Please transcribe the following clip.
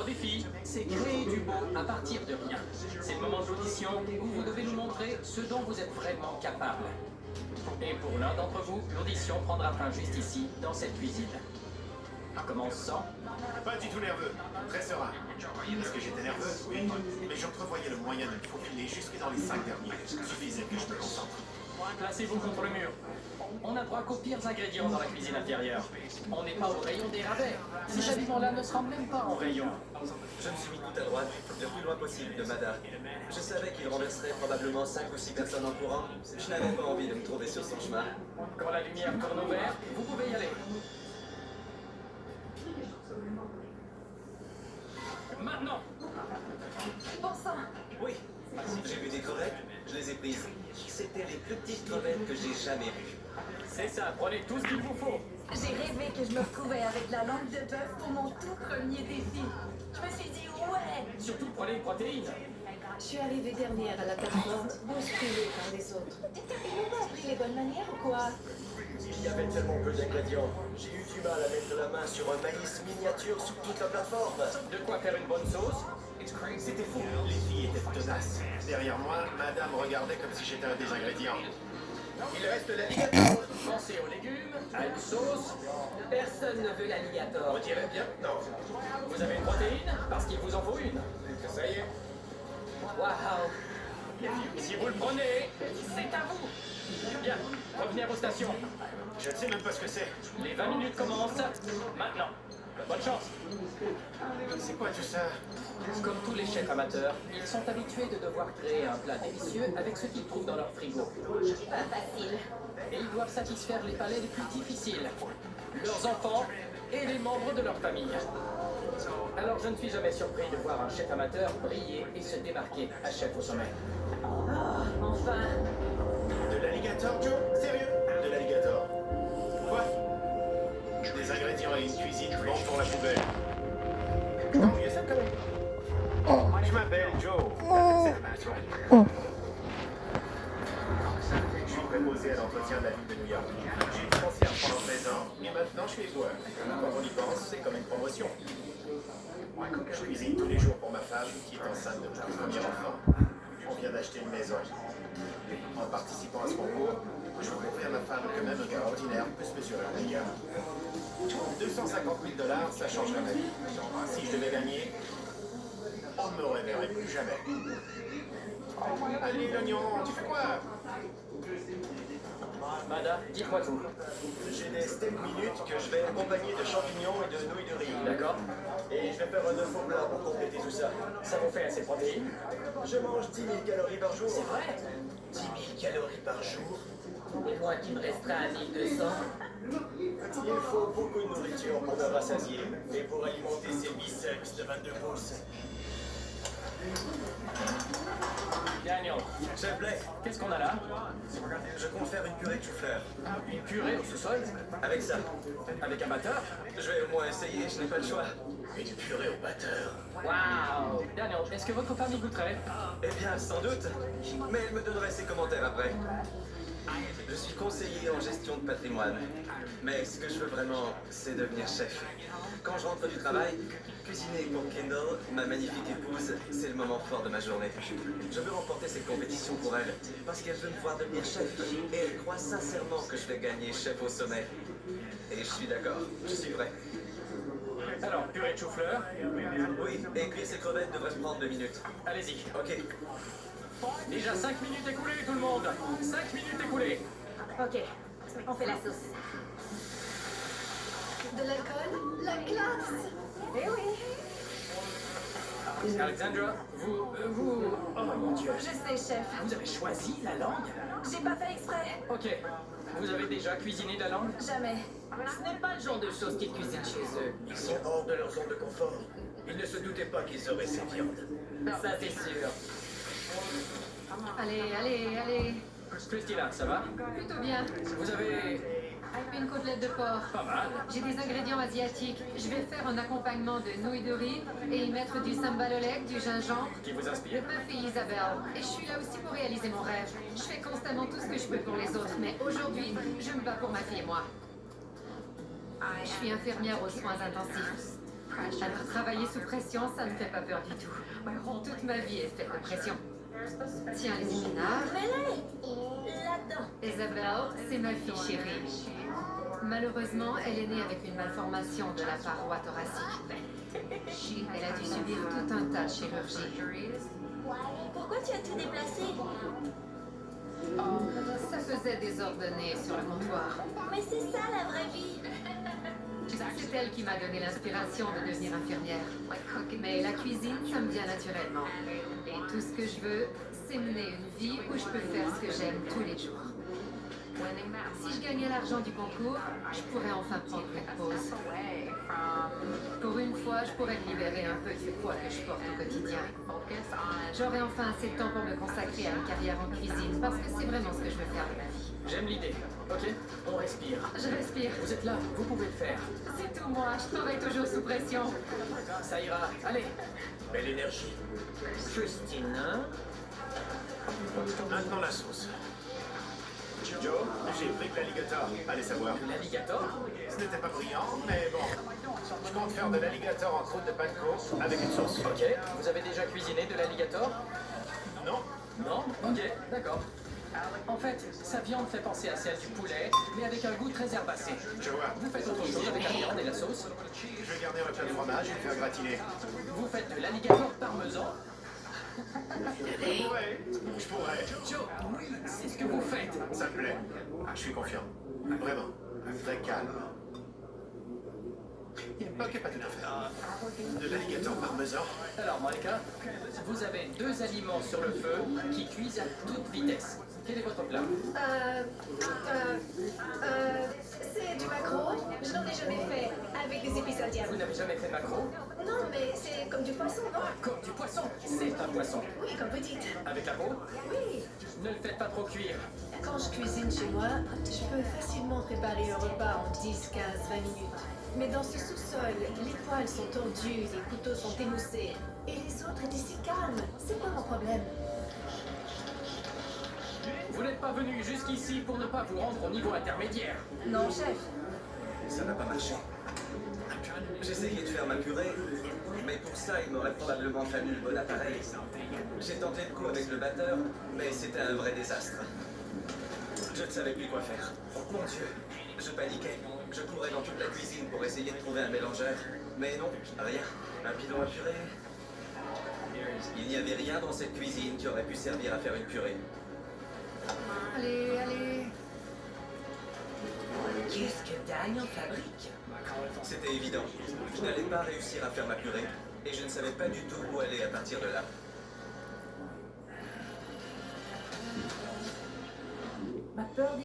Votre défi, c'est créer du beau à partir de rien. C'est le moment de l'audition où vous devez nous montrer ce dont vous êtes vraiment capable. Et pour l'un d'entre vous, l'audition prendra fin juste ici, dans cette cuisine. Commençons. Pas du tout nerveux, très serein. Est-ce que j'étais nerveux? Oui. Mais j'entrevoyais le moyen de me faufiler jusque dans les 5 derniers. Suffisait que je me concentre. Placez-vous contre le mur. On n'a droit qu'aux pires ingrédients dans la cuisine intérieure. On n'est pas au rayon des rabais. Ces aliments-là ne se rendent même pas en rayon. Je me suis mis tout à droite, le plus loin possible de Mada. Je savais qu'il renverserait probablement 5 ou 6 personnes en courant. Je n'avais pas envie de me trouver sur son chemin. Quand la lumière tourne au vert, vous pouvez y aller. Maintenant. Bon sang. Oui, j'ai vu des crevettes, je les ai prises. C'était les plus petites crevettes que j'ai jamais vues. C'est ça, prenez tout ce qu'il vous faut. J'ai rêvé que je me retrouvais avec la langue de bœuf pour mon tout premier défi. Je me suis dit ouais. Surtout prenez une protéine. Je suis arrivée dernière à la plateforme, bousculée par les autres. Ils m'ont pas appris les bonnes manières ou quoi? Il y avait tellement peu d'ingrédients. J'ai eu du mal à mettre la main sur un maïs miniature sur toute la plateforme. De quoi faire une bonne sauce. C'était fou. Les filles étaient tenaces. Derrière moi, madame regardait comme si j'étais un des ingrédients. Il reste l'alligator. Pensez aux légumes, à une sauce. Personne ne veut l'alligator. On dirait bien. Non. Vous avez une protéine? Parce qu'il vous en faut une. Ça y est. Waouh. Si vous le prenez, c'est à vous. Bien, revenez à vos stations. Je ne sais même pas ce que c'est. Les 20 minutes commencent maintenant. Bonne chance. C'est quoi tout ça? Comme tous les chefs amateurs, ils sont habitués de devoir créer un plat délicieux avec ce qu'ils trouvent dans leur frigo. Pas facile. Et ils doivent satisfaire les palais les plus difficiles, leurs enfants et les membres de leur famille. Alors je ne suis jamais surpris de voir un chef amateur briller et se démarquer à chef au sommet. Oh, enfin. De l'alligator, Joe? Sérieux? De l'alligator. Quoi? Des ingrédients et une cuisine bon pour la poubelle. Tant mieux ça quand même. Je m'appelle Joe. Je suis préposé à l'entretien de la ville de New York. J'ai été concierge pendant 13 ans et maintenant je suis éboueur. Quand on y pense, c'est comme une promotion. Je cuisine tous les jours pour ma femme qui est enceinte de mon premier enfant. On vient d'acheter une maison. En participant à ce concours, je veux prouver à ma femme que même un gars ordinaire peut se mesurer au meilleur. 250 000 $, ça changerait ma vie. Si je devais gagner, on ne me reverrait plus jamais. Allez, l'oignon, tu fais quoi? Mada, dites-moi tout. J'ai des steaks minutes que je vais accompagner de champignons et de nouilles de riz. D'accord? Et je vais faire un œuf au plat pour compléter tout ça. Ça vous fait assez de protéines? Je mange 10 000 calories par jour. C'est vrai? 10 000 calories par jour? Et moi qui me restera à 1200. Il faut beaucoup de nourriture pour me rassasier et pour alimenter ces biceps de 22 pouces. Daniel, Chef Blake, qu'est-ce qu'on a là? je compte faire une purée de chou-fleur. Une purée au sous-sol? Avec ça, Avec un batteur? je vais au moins essayer, je n'ai pas le choix. Une purée au batteur. Waouh! Daniel, est-ce que votre femme y goûterait? Eh bien, sans doute. Mais elle me donnerait ses commentaires après. Je suis conseiller en gestion de patrimoine. Mais ce que je veux vraiment, c'est devenir chef. Quand je rentre du travail, cuisiner pour Kendall, ma magnifique épouse, c'est le moment fort de ma journée. Je veux remporter cette compétition pour elle, parce qu'elle veut me voir devenir chef. Et elle croit sincèrement que je vais gagner chef au sommet. Et je suis d'accord, je suis prêt. Alors, purée de chou-fleur, Oui, et cuire ces crevettes devrait me prendre 2 minutes. allez-y. Ok. Déjà 5 minutes écoulées, tout le monde! 5 minutes écoulées! Ok, on fait la sauce. De l'alcool? La classe! Eh oui! Alexandra, oh mon Dieu! Je sais, chef. Vous avez choisi la langue? J'ai pas fait exprès. Ok. Vous avez déjà cuisiné de la langue? Jamais. Ce n'est pas le genre de choses qu'ils cuisinent chez eux. Ils sont hors de leur zone de confort. Ils ne se doutaient pas qu'ils auraient cette viande. Ça, c'est sûr. Allez. Christina, ça va? Plutôt bien. Vous avez... Une côtelette de porc. pas mal. J'ai des ingrédients asiatiques. Je vais faire un accompagnement de nouilles de riz et y mettre du sambalolek, du gingembre. Qui vous inspire? Ma fille Isabelle. Et je suis là aussi pour réaliser mon rêve. Je fais constamment tout ce que je peux pour les autres, mais aujourd'hui, je me bats pour ma fille et moi. Je suis infirmière aux soins intensifs. Alors, travailler sous pression, ça ne me fait pas peur du tout. Toute ma vie est faite de pression. Tiens, les épinards. Mets-les là-dedans. Isabelle, c'est ma fille chérie. Malheureusement, elle est née avec une malformation de la paroi thoracique. Elle a dû subir tout un tas de chirurgies. Pourquoi tu as tout déplacé? Ça faisait désordonné sur le comptoir. Mais c'est ça la vraie vie. C'est elle qui m'a donné l'inspiration de devenir infirmière. Mais la cuisine, ça me vient naturellement. Et tout ce que je veux, c'est mener une vie où je peux faire ce que j'aime tous les jours. Si je gagnais l'argent du concours, je pourrais enfin prendre une pause. Pour une fois, je pourrais me libérer un peu du poids que je porte au quotidien. J'aurai enfin assez de temps pour me consacrer à une carrière en cuisine, parce que c'est vraiment ce que je veux faire de ma vie. J'aime l'idée. Ok, on respire. Je respire. Vous êtes là, vous pouvez le faire. C'est tout moi, je travaille toujours sous pression. Ça ira. Allez. Belle énergie. Christine, hein? Maintenant la sauce. Joe, j'ai pris de l'alligator. Allez savoir. L'alligator. Ce n'était pas brillant, mais bon. Je compte faire de l'alligator en croûte de panko avec une sauce. Ok, vous avez déjà cuisiné de l'alligator? Non? Non? Ok, d'accord. En fait, sa viande fait penser à celle du poulet, mais avec un goût très herbacé. Je vois. Vous faites autre chose avec la viande et la sauce? Je vais garder un plat de fromage et le faire gratiner. Vous faites de l'alligator parmesan? Je pourrais. Joe, c'est ce que vous faites. Ça me plaît. Je suis confiant. Vraiment. Très calme. Ok, pas tout à fait. De l'alligator parmesan. Alors, Monica, vous avez deux aliments sur le feu qui cuisent à toute vitesse. Quel est votre plat? C'est du maquereau. Je n'en ai jamais fait avec des épices Vous indiennes. n'avez jamais fait maquereau? Non, mais c'est comme du poisson, non? Comme du poisson. C'est un poisson. Oui, comme vous dites. Avec la peau? Oui. Ne le faites pas trop cuire. Quand je cuisine chez moi, je peux facilement préparer un repas en 10, 15, 20 minutes. Mais dans ce sous-sol, les poêles sont tendues, les couteaux sont émoussés. Et les autres étaient si calmes. C'est quoi mon problème? Vous n'êtes pas venu jusqu'ici pour ne pas vous rendre au niveau intermédiaire. Non, chef. Ça n'a pas marché. J'essayais de faire ma purée, mais pour ça, il m'aurait probablement fallu le bon appareil. J'ai tenté le coup avec le batteur, mais c'était un vrai désastre. Je ne savais plus quoi faire. Mon Dieu, je paniquais. Je courais dans toute la cuisine pour essayer de trouver un mélangeur. Mais non, rien. Un bidon à purée. Il n'y avait rien dans cette cuisine qui aurait pu servir à faire une purée. Allez, allez. Qu'est-ce que Daniel fabrique? C'était évident. Je n'allais pas réussir à faire ma purée, et je ne savais pas du tout où aller à partir de là. Ma peur